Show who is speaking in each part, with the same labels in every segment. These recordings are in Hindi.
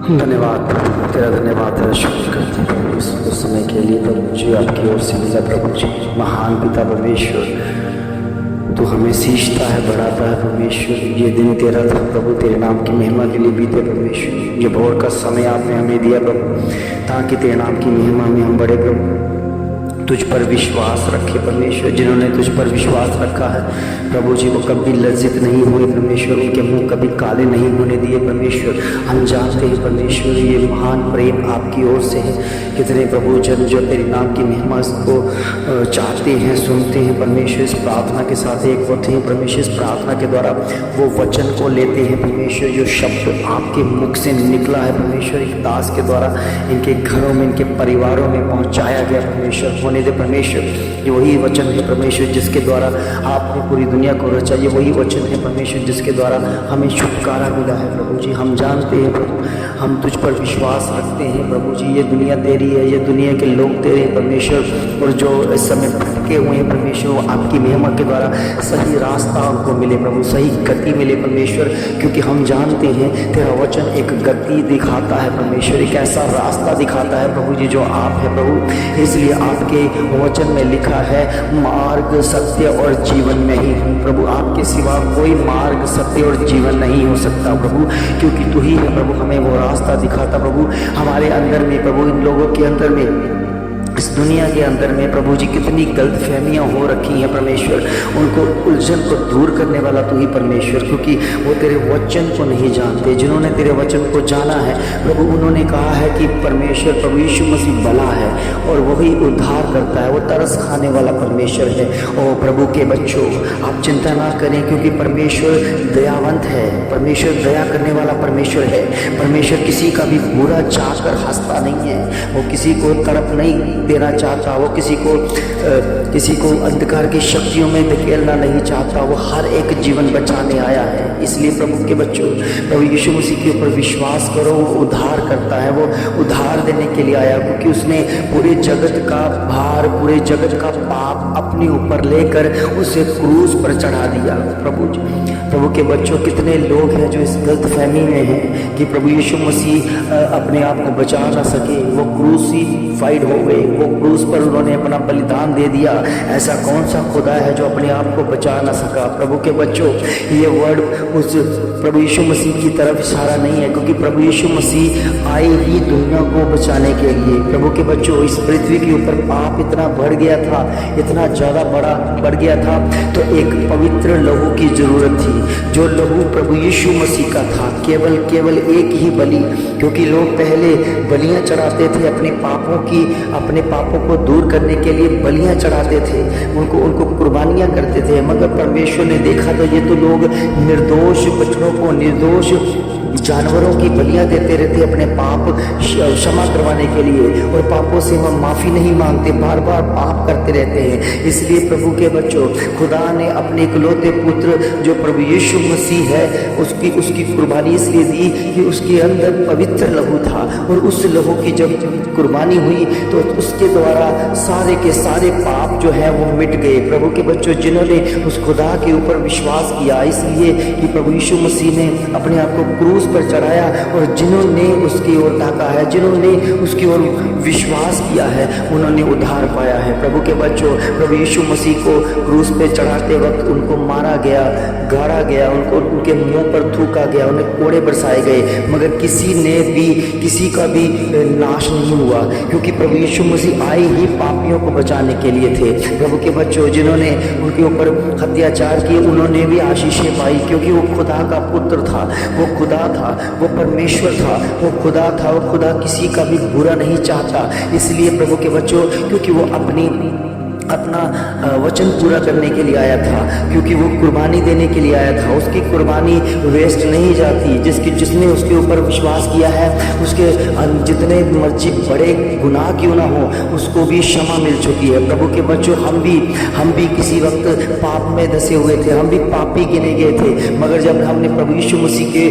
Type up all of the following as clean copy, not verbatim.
Speaker 1: धन्यवाद प्रभु, तेरा धन्यवाद तेरा शुक्र करते हैं प्रभु इस समय के लिए प्रभु जी आपकी ओर से मिला प्रभु जी। महान पिता परमेश्वर, तू हमें सींचता है, बढ़ाता है परमेश्वर। ये दिन तेरा था प्रभु, तेरे नाम की महिमा के लिए बीते परमेश्वर। ये भोर का समय आपने हमें दिया प्रभु, ताकि तेरे नाम की महिमा में हम बढ़े प्रभु। तुझ पर विश्वास रखे परमेश्वर, जिन्होंने तुझ पर विश्वास रखा है प्रभु जी, वो कभी लज्जित नहीं हुए परमेश्वर, उनके मुंह कभी काले नहीं होने दिए परमेश्वर। हम जानते हैं परमेश्वर ये महान प्रेम आपकी ओर से है। कितने प्रभु जन जो तेरे नाम की महिमा को चाहते हैं, सुनते हैं परमेश्वर, इस प्रार्थना के साथ एक होते हैं परमेश्वर। इस प्रार्थना के द्वारा वो वचन को लेते हैं परमेश्वर, जो शब्द आपके मुख से निकला है परमेश्वर, एक दास के द्वारा इनके घरों में, इनके परिवारों में पहुँचाया गया परमेश्वर। होने दे परमेश्वर, ये वही वचन है परमेश्वर जिसके द्वारा आपने पूरी दुनिया को रचा। ये वही वचन है परमेश्वर जिसके द्वारा हमें छुटकारा मिला है प्रभु जी। हम जानते हैं प्रभु, हम तुझ पर विश्वास रखते हैं प्रभु जी। ये दुनिया तेरी है, ये दुनिया के लोग तेरे हैं परमेश्वर, और जो इस समय भटके हुए हैं परमेश्वर, वो आपकी महिमा के द्वारा सही रास्ता उनको मिले प्रभु, सही गति मिले परमेश्वर। क्योंकि हम जानते हैं तेरा वचन एक गति दिखाता है परमेश्वर, एक ऐसा रास्ता दिखाता है प्रभु जी जो आप है प्रभु। इसलिए आपके वचन में लिखा है, मार्ग सत्य और जीवन में ही प्रभु, आपके सिवा कोई मार्ग सत्य और जीवन नहीं हो सकता प्रभु, क्योंकि तू ही है प्रभु हमें वो रास्ता दिखाता प्रभु। हमारे अंदर में प्रभु, इन लोगों के अंदर में, इस दुनिया के अंदर में प्रभु जी कितनी गलतफहमियां हो रखी हैं परमेश्वर, उनको उलझन को दूर करने वाला तू ही परमेश्वर, क्योंकि वो तेरे वचन को नहीं जानते। जिन्होंने तेरे वचन को जाना है प्रभु, उन्होंने कहा है कि परमेश्वर प्रभु यीशु मसीह भला है और वही उद्धार करता है, वो तरस खाने वाला परमेश्वर है। और प्रभु के बच्चों, आप चिंता ना करें, क्योंकि परमेश्वर दयावंत है, परमेश्वर दया करने वाला परमेश्वर है। परमेश्वर किसी का भी बुरा चाह कर हंसता नहीं है, वो किसी को तड़प नहीं देना चाहता, वो किसी को अंधकार की शक्तियों में धकेलना नहीं चाहता, वो हर एक जीवन बचाने आया है। इसलिए प्रभु के बच्चों, प्रभु यीशु मसीह के ऊपर विश्वास करो, वो उद्धार करता है, वो उद्धार देने के लिए आया, क्योंकि उसने पूरे जगत का भार, पूरे जगत का पाप अपने ऊपर लेकर उसे क्रूस पर चढ़ा दिया प्रभु के बच्चों, कितने लोग हैं जो इस गलतफहमी में हैं कि प्रभु यीशु मसीह अपने आप को बचा ना सके, वो क्रूसीफाइड हो गए, वो क्रूस पर उन्होंने अपना बलिदान दे दिया। ऐसा कौन सा खुदा है जो अपने आप को बचा ना सका? प्रभु के बच्चों, ये वर्ड उस प्रभु यीशु मसीह की तरफ इशारा नहीं है, क्योंकि प्रभु यीशु मसीह आए ही दुनिया को बचाने के लिए। प्रभु के बच्चों, इस पृथ्वी के ऊपर पाप इतना बढ़ गया था, इतना ज़्यादा बड़ा बढ़ गया था, तो एक पवित्र लहू की ज़रूरत थी, जो लहू प्रभु यीशु मसीह का था। केवल एक ही बलि, क्योंकि लोग पहले बलियां चढ़ाते थे अपने पापों को दूर करने के लिए बलियां चढ़ाते थे, उनको कुर्बानियां करते थे। मगर परमेश्वर ने देखा तो ये तो लोग निर्दोष बच्चों को, निर्दोष जानवरों की बलियां देते रहते अपने पाप क्षमा करवाने के लिए, और पापों से वह माफ़ी नहीं मांगते, बार बार पाप करते रहते हैं। इसलिए प्रभु के बच्चों, खुदा ने अपने इकलौते पुत्र जो प्रभु यीशु मसीह है, उसकी कुर्बानी इसलिए दी कि उसके अंदर पवित्र लहू था, और उस लहू की जब कुर्बानी हुई तो उसके द्वारा सारे के सारे पाप जो है वो मिट गए। प्रभु के बच्चों, जिन्होंने उस खुदा के ऊपर विश्वास किया, इसलिए कि प्रभु यीशु मसीह ने अपने आप को क्रूस पर चढ़ाया, और जिन्होंने उसकी ओर ताका है, जिन्होंने उसकी ओर विश्वास किया है, उन्होंने उद्धार पाया है। प्रभु के बच्चों, प्रभु यीशु मसीह को क्रूस पे चढ़ाते वक्त उनको मारा गया, गाड़ा गया, उनके मुंह पर थूका गया, उन्हें कोड़े बरसाए गए, मगर किसी का भी नाश नहीं हुआ, क्योंकि प्रभु यीशु मसीह आए ही पापियों को बचाने के लिए थे। प्रभु के बच्चों, जिन्होंने उनके ऊपर अत्याचार किए, उन्होंने भी आशीषें पाई, क्योंकि वो खुदा का पुत्र था, वो खुदा था, वो परमेश्वर था, वो खुदा किसी का भी बुरा नहीं चाहता। इसलिए प्रभु के बच्चों, क्योंकि वो अपना वचन पूरा करने के लिए आया था, क्योंकि वो कुर्बानी देने के लिए आया था, उसकी कुर्बानी वेस्ट नहीं जाती। जिसने उसके ऊपर विश्वास किया है, उसके जितने मर्जी बड़े गुनाह क्यों ना हो, उसको भी क्षमा मिल चुकी है। प्रभु के बच्चों, हम भी किसी वक्त पाप में धसे हुए थे, हम भी पापी गिने गए थे, मगर जब हमने प्रभु यीशु मसीह के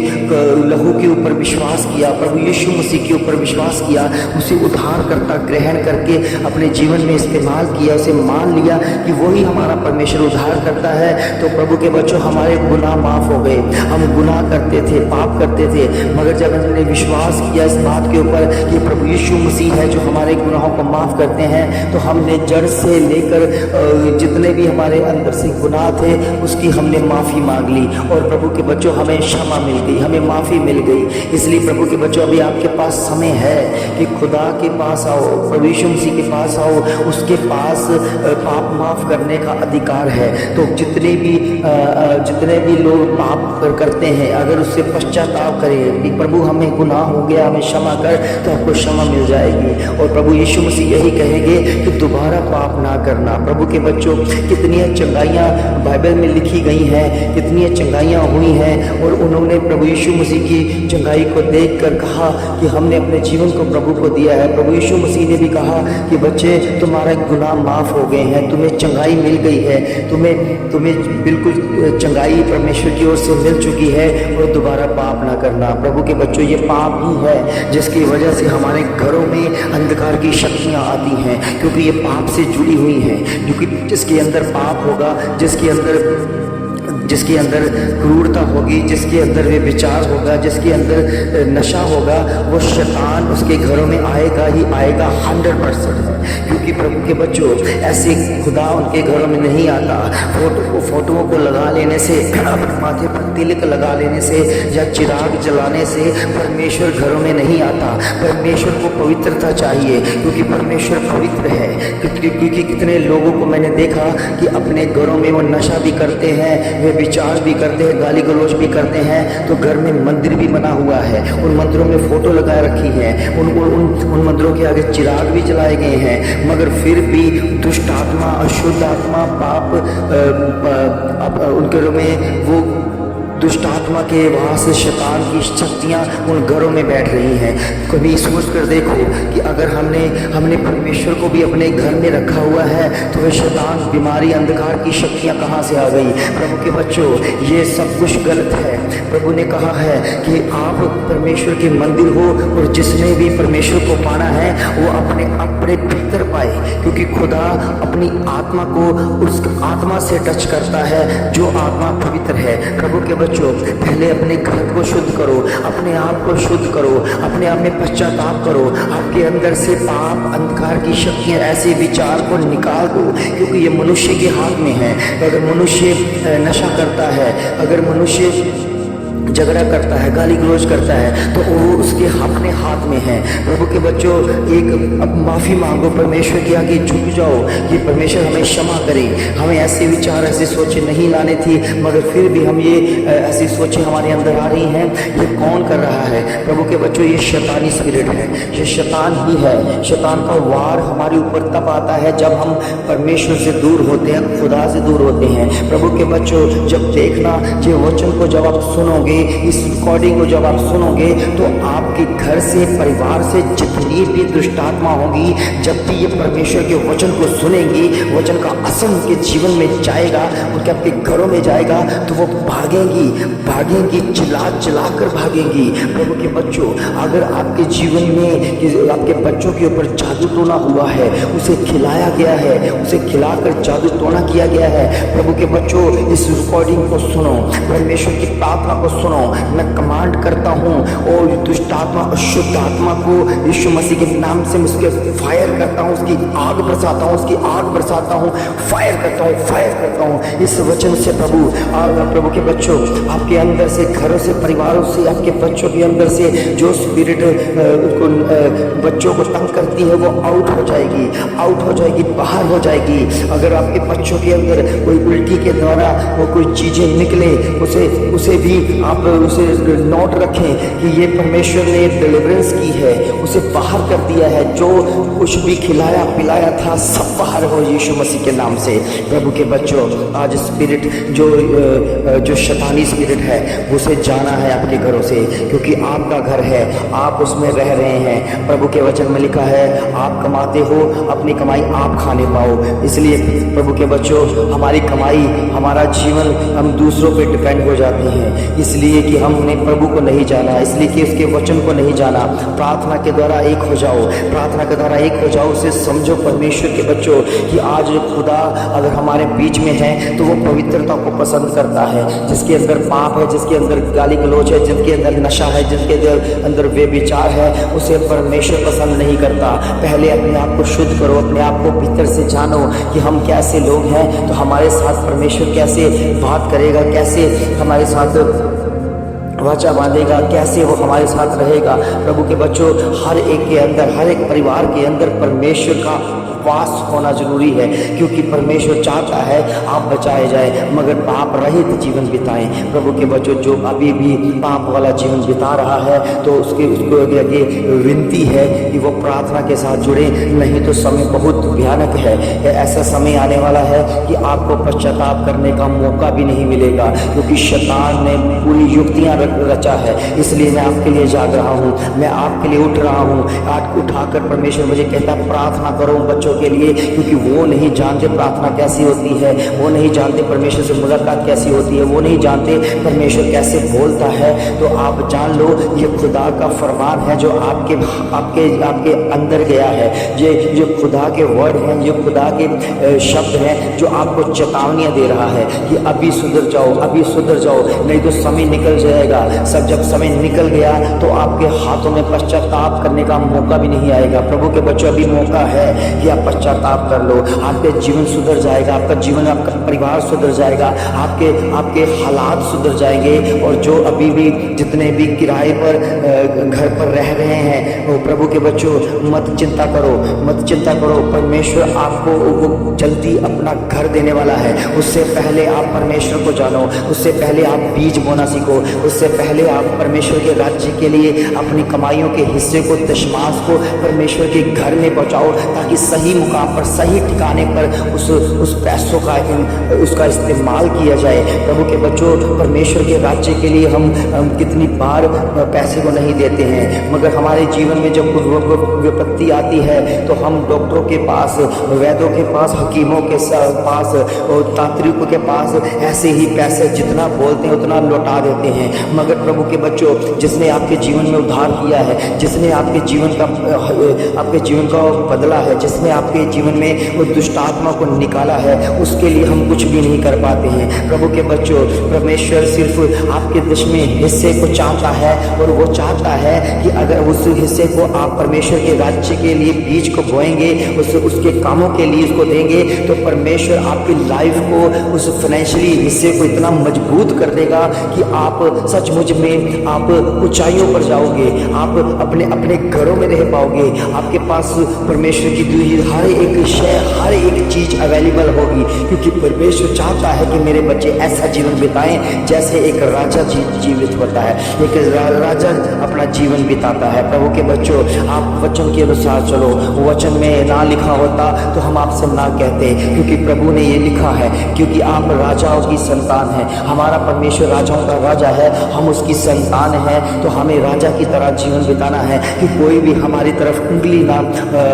Speaker 1: लहू के ऊपर विश्वास किया, प्रभु यीशु मसीह के ऊपर विश्वास किया, उसे उद्धारकर्ता ग्रहण करके अपने जीवन में इस्तेमाल किया, उसे मान लिया कि वही हमारा परमेश्वर उद्धार करता है, तो प्रभु के बच्चों हमारे गुनाह माफ हो गए। हम गुनाह करते थे, पाप करते थे, मगर जब हमने विश्वास किया इस बात के ऊपर कि प्रभु यीशु मसीह है जो हमारे गुनाहों को माफ करते हैं, तो हमने जड़ से लेकर जितने भी हमारे अंदर से गुनाह थे उसकी हमने माफ़ी मांग ली, और प्रभु के बच्चों हमें क्षमा मिल गई, हमें माफ़ी मिल गई। इसलिए प्रभु के बच्चों अभी आपके पास समय है कि खुदा के पास आओ, प्रभु यीशु मसीह के पास आओ, उसके पास पाप माफ करने का अधिकार है। तो जितने भी लोग पाप करते हैं, अगर उससे पश्चाताप करें कि प्रभु हमें गुनाह हो गया, हमें क्षमा कर, तो आपको क्षमा मिल जाएगी। और प्रभु यीशु मसीह यही कहेंगे कि दोबारा पाप ना करना। प्रभु के बच्चों कितनी चंगाइयाँ बाइबल में लिखी गई हैं, कितनी चंगाइयाँ हुई हैं, और उन्होंने प्रभु यीशु मसीह की चंगाई को देखकर कहा कि हमने अपने जीवन को प्रभु को दिया है। प्रभु यीशु मसीह ने भी कहा कि बच्चे तुम्हारा गुनाह माफ़ हो गए हैं, तुम्हें चंगाई मिल गई है, तुम्हें बिल्कुल चंगाई परमेश्वर की ओर से मिल चुकी है, और दोबारा पाप ना करना। प्रभु के बच्चों ये पाप ही है जिसकी वजह से हमारे घरों में अंधकार की शक्तियाँ आती हैं, क्योंकि ये पाप से जुड़ी हुई हैं। क्योंकि जिसके अंदर पाप होगा, जिसके अंदर क्रूरता होगी, जिसके अंदर वे विचार होगा, जिसके अंदर नशा होगा, वो शैतान उसके घरों में आएगा ही आएगा 100%। क्योंकि प्रभु के बच्चों ऐसे खुदा उनके घरों में नहीं आता। फोटोओं को लगा लेने से, अपने माथे पर तिलक लगा लेने से या चिराग जलाने से परमेश्वर घरों में नहीं आता। परमेश्वर को पवित्रता चाहिए, क्योंकि परमेश्वर पवित्र है। क्योंकि कितने लोगों को मैंने देखा कि अपने घरों में वो नशा भी करते हैं, वे विचार भी करते हैं, गाली गलौज भी करते हैं, तो घर में मंदिर भी बना हुआ है, उन मंदिरों में फोटो लगा रखी है, उन मंदिरों के आगे चिराग भी जलाए गए हैं, मगर फिर भी दुष्ट आत्मा, अशुद्ध आत्मा, पाप उनके घरों में वो दुष्ट आत्मा के वहाँ से शैतान की शक्तियाँ उन घरों में बैठ रही हैं। कभी सोच कर देखो कि अगर हमने परमेश्वर को भी अपने घर में रखा हुआ है, तो वह शैतान, बीमारी, अंधकार की शक्तियाँ कहाँ से आ गई। प्रभु के बच्चों ये सब कुछ गलत है। प्रभु ने कहा है कि आप परमेश्वर के मंदिर हो, और जिसने भी परमेश्वर को पाना है वो अपने भीतर पाए, क्योंकि खुदा अपनी आत्मा को उस आत्मा से टच करता है जो आत्मा पवित्र है। प्रभु के बच्चों पहले अपने घर को शुद्ध करो, अपने आप को शुद्ध करो, अपने आप में पश्चाताप करो, आपके अंदर से पाप, अंधकार की शक्तियाँ, ऐसे विचार को निकाल दो, क्योंकि ये मनुष्य के हाथ में है। अगर मनुष्य नशा करता है, अगर मनुष्य झगड़ा करता है, गाली गलौज करता है, तो वो उसके अपने हाथ में है। प्रभु के बच्चों अब माफ़ी मांगो, परमेश्वर के आगे झुक जाओ कि परमेश्वर हमें क्षमा करे। हमें ऐसे विचार, ऐसी सोचें नहीं लाने थी, मगर फिर भी हम ये ऐसी सोचें हमारे अंदर आ रही हैं। ये कौन कर रहा है? प्रभु के बच्चों ये शैतानी स्पिरिट है, ये शैतान ही है। शैतान का वार हमारे ऊपर तब आता है जब हम परमेश्वर से दूर होते हैं, खुदा से दूर होते हैं। प्रभु के बच्चों जब देखना, ये वचन को जब आप सुनोगे, इस रिकॉर्डिंग को जब आप सुनोगे, तो आपके घर से, परिवार से जितनी भी दुष्ट आत्मा होगी, जब भी ये परमेश्वर के वचन को सुनेंगी, वचन का असर उनके जीवन में जाएगा, उनके आपके घरों में जाएगा, तो वो भागेंगी, चिल्ला कर भागेंगी। प्रभु के बच्चों अगर आपके जीवन में आपके बच्चों के ऊपर जादू टोना हुआ है, उसे खिलाया गया है, उसे खिलाकर जादू टोना किया गया है, प्रभु के बच्चों इस रिकॉर्डिंग को सुनो, परमेश्वर की प्रार्थना को सुनो। मैं कमांड करता हूँ, और दुष्ट आत्मा, अशुद्ध आत्मा को यीशु मसीह के नाम से उसके फायर करता हूँ, उसकी आग बरसाता हूँ, उसकी आग बरसाता हूँ, फायर करता हूँ इस वचन से। प्रभु के बच्चों आपके अंदर से, घरों से, परिवारों से, आपके बच्चों के अंदर से जो स्पिरिट बच्चों को तंग करती है, वो आउट हो जाएगी, बाहर हो जाएगी। अगर आपके बच्चों के अंदर कोई उल्टी के द्वारा वो कोई चीज़ें निकले, उसे भी आप उसे नोट रखें कि ये परमेश्वर ने डिलीवरेंस की है, उसे बाहर कर दिया है। जो कुछ भी खिलाया पिलाया था सब बाहर हो यीशु मसीह के नाम से। प्रभु के बच्चों आज स्पिरिट जो शैतानी स्पिरिट है उसे जाना है आपके घरों से, क्योंकि आपका घर है, आप उसमें रह रहे हैं। प्रभु के वचन में लिखा है आप कमाते हो, अपनी कमाई आप खाने पाओ। इसलिए प्रभु के बच्चों हमारी कमाई, हमारा जीवन हम दूसरों पे डिपेंड हो जाते हैं, इसलिए कि हमने प्रभु को नहीं जाना, इसलिए कि उसके वचन को नहीं जाना। प्रार्थना के द्वारा एक हो जाओ, प्रार्थना के द्वारा एक हो जाओ, उसे समझो परमेश्वर के बच्चों कि आज खुदा अगर हमारे बीच में है तो वो पवित्रता को पसंद करता है। जिसके अंदर पाप है, जिसके अंदर गाली गलौज है, जिसके अंदर नशा है, जिसके अंदर व्यभिचार है, उसे परमेश्वर पसंद नहीं करता। पहले अपने आप को शुद्ध करो, अपने आप को भीतर से जानो कि हम कैसे लोग हैं, तो हमारे साथ परमेश्वर कैसे बात करेगा, कैसे हमारे साथ वाचा बांधेगा, कैसे वो हमारे साथ रहेगा। प्रभु के बच्चों, हर एक के अंदर, हर एक परिवार के अंदर परमेश्वर का वास होना जरूरी है, क्योंकि परमेश्वर चाहता है आप बचाए जाए मगर पाप रहित जीवन बिताएं। प्रभु के बच्चों, जो अभी भी पाप वाला जीवन बिता रहा है तो उसको आगे विनती है कि वो प्रार्थना के साथ जुड़े, नहीं तो समय बहुत भयानक है। ऐसा समय आने वाला है कि आपको पश्चाताप करने का मौका भी नहीं मिलेगा, क्योंकि शैतान ने पूरी युक्तियां रचा है। इसलिए मैं आपके लिए जाग रहा हूँ, मैं आपके लिए उठ रहा हूँ। आज उठाकर परमेश्वर मुझे कहता प्रार्थना करो बच्चों के लिए, क्योंकि वो नहीं जानते प्रार्थना कैसी होती है, वो नहीं जानते परमेश्वर से मुलाकात कैसी होती है, वो नहीं जानते परमेश्वर कैसे बोलता है। तो आप जान लो ये खुदा का फरमान है जो आपके आपके आपके अंदर गया है। ये जो खुदा के वर्ड हैं, जो खुदा के शब्द हैं, जो आपको चेतावनियां दे रहा है कि अभी सुधर जाओ, अभी सुधर जाओ, नहीं तो समय निकल जाएगा। सब जब समय निकल गया तो आपके हाथों में पश्चाताप करने का मौका भी नहीं आएगा। प्रभु के बच्चों, अभी मौका है कि आप पश्चाताप कर लो, आपके जीवन सुधर जाएगा, आपका जीवन, आपका परिवार सुधर जाएगा, आपके हालात सुधर जाएंगे। और जो अभी भी जितने भी किराए पर घर पर रह रहे हैं, वो प्रभु के बच्चों मत चिंता करो, मत चिंता करो। परमेश्वर आपको वो जल्दी अपना घर देने वाला है। उससे पहले आप परमेश्वर को जानो, उससे पहले आप बीज बोना सीखो, उससे पहले आप परमेश्वर के राज्य के लिए अपनी कमाइयों के हिस्से को, दशमांश को परमेश्वर के घर में पहुंचाओ, ताकि सही मुकाम पर, सही ठिकाने पर उस पैसों का उसका इस्तेमाल किया जाए। प्रभु के बच्चों, परमेश्वर के राज्य के लिए हम कितनी बार पैसे को नहीं देते हैं, मगर हमारे जीवन में जब विपत्ति आती है तो हम डॉक्टरों के पास, वैद्यों के पास, हकीमों के पास और तांत्रिकों के पास ऐसे ही पैसे जितना बोलते हैं उतना लौटा देते हैं। मगर प्रभु के बच्चों, जिसने आपके जीवन में उद्धार किया है, जिसने आपके जीवन का बदला है, जिसने आपके जीवन में वो दुष्ट आत्मा को निकाला है, उसके लिए हम कुछ भी नहीं कर पाते हैं। प्रभु के बच्चों, परमेश्वर सिर्फ आपके दशमें हिस्से को चाहता है, और वो चाहता है कि अगर उस हिस्से को आप परमेश्वर के राज्य के लिए बीज को बोएंगे, उसके कामों के लिए उसको देंगे, तो परमेश्वर आपकी लाइफ को, उस फाइनेंशियली हिस्से को इतना मजबूत कर देगा कि आप सचमुच में आप ऊंचाइयों पर जाओगे, आप अपने घरों में रह पाओगे। आपके पास परमेश्वर की दी हुई हर एक शय, हर एक चीज अवेलेबल होगी, क्योंकि परमेश्वर चाहता है कि मेरे बच्चे ऐसा जीवन बिताएं जैसे एक राजा जीवित होता है, एक राजा अपना जीवन बिताता है। प्रभु के बच्चों, आप वचन के अनुसार चलो। वचन में ना लिखा होता तो हम आपसे ना कहते, क्योंकि प्रभु ने ये लिखा है, क्योंकि आप राजाओं की संतान हैं। हमारा परमेश्वर राजाओं का राजा है, हम उसकी संतान हैं, तो हमें राजा की तरह जीवन बिताना है कि कोई भी हमारी तरफ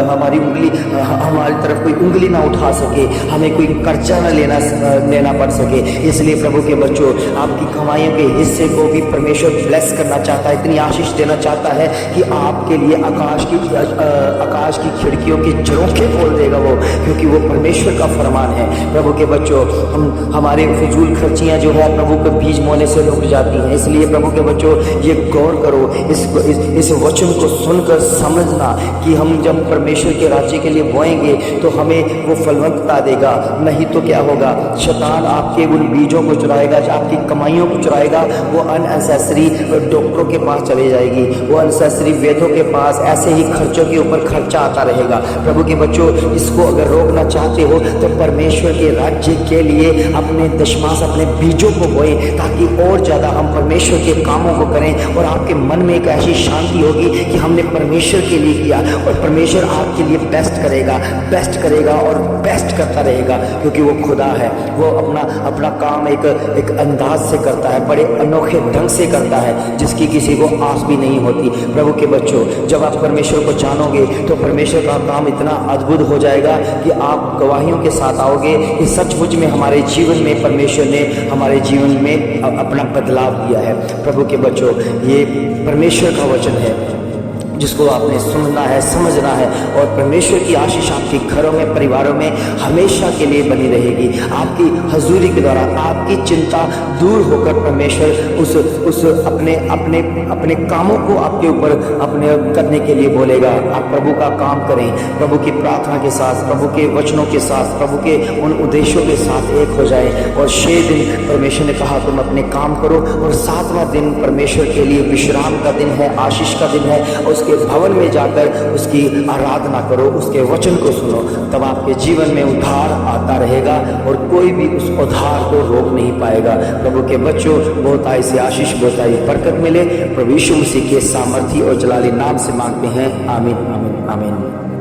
Speaker 1: हमारी तरफ कोई उंगली ना उठा सके, हमें कोई कर्जा ना लेना पड़ सके। इसलिए प्रभु के बच्चों, आपकी कमाइयों के हिस्से को भी परमेश्वर ब्लेस करना चाहता है, इतनी आशीष देना चाहता है कि आपके लिए आकाश की खिड़कियों की झरोखे खोल देगा वो, क्योंकि वो परमेश्वर का फरमान है। प्रभु के बच्चों, हमारे फजूल खर्चियां जो है प्रभु के बीज बोने से रुक जाती हैं। इसलिए प्रभु के बच्चों, ये गौर करो, इस वचन को सुनकर समझना कि हम जब परमेश्वर के राज्य के लिए बोएंगे तो हमें वो फलवंतता देगा। नहीं तो क्या होगा, शैतान आपके उन बीजों को चुराएगा, आपकी कमाइयों को चुराएगा। वो अननेसेसरी डॉक्टरों के पास चले जाएगी, वो अननेसेसरी वेदों के पास, ऐसे ही खर्चों के ऊपर खर्चा आता रहेगा। प्रभु के बच्चों, इसको अगर रोकना चाहते हो तो परमेश्वर के राज्य के लिए अपने दशमांश, अपने बीजों को बोए, ताकि और ज्यादा हम परमेश्वर के कामों को करें, और आपके मन में एक ऐसी शांति होगी कि हमने परमेश्वर के लिए किया, और परमेश्वर आपके लिए बेस्ट करेगा और बेस्ट करता रहेगा, क्योंकि वो खुदा है। वो अपना काम एक अंदाज से करता है, बड़े अनोखे ढंग से करता है, जिसकी किसी को आस भी नहीं होती। प्रभु के बच्चों, जब आप परमेश्वर को जानोगे तो परमेश्वर का काम इतना अद्भुत हो जाएगा कि आप गवाहियों के साथ आओगे कि सचमुच में हमारे जीवन में परमेश्वर ने हमारे जीवन में अपना बदलाव किया है। प्रभु के बच्चों, ये परमेश्वर का वचन है। जिसको आपने सुनना है, समझना है। और परमेश्वर की आशीष आपके घरों में, परिवारों में हमेशा के लिए बनी रहेगी। आपकी हजूरी के द्वारा आपकी चिंता दूर होकर परमेश्वर उस अपने कामों को आपके ऊपर अपने करने के लिए बोलेगा। आप प्रभु का काम करें, प्रभु की प्रार्थना के साथ, प्रभु के वचनों के साथ, प्रभु के उन उद्देश्यों के साथ एक हो जाए। और 6 दिन परमेश्वर ने कहा तुम अपने काम करो, और 7वां दिन परमेश्वर के लिए विश्राम का दिन है, आशीष का दिन है। और उसके भवन में जाकर उसकी आराधना करो, उसके वचन को सुनो, तब आपके जीवन में उद्धार आता रहेगा और कोई भी उस उद्धार को रोक नहीं पाएगा। प्रभु के बच्चों, बहुताई से आशीष, बहुताई बरकत मिले। प्रभु यीशु मसीह के सामर्थी और जलाली नाम से मांगते हैं, आमीन आमीन आमीन।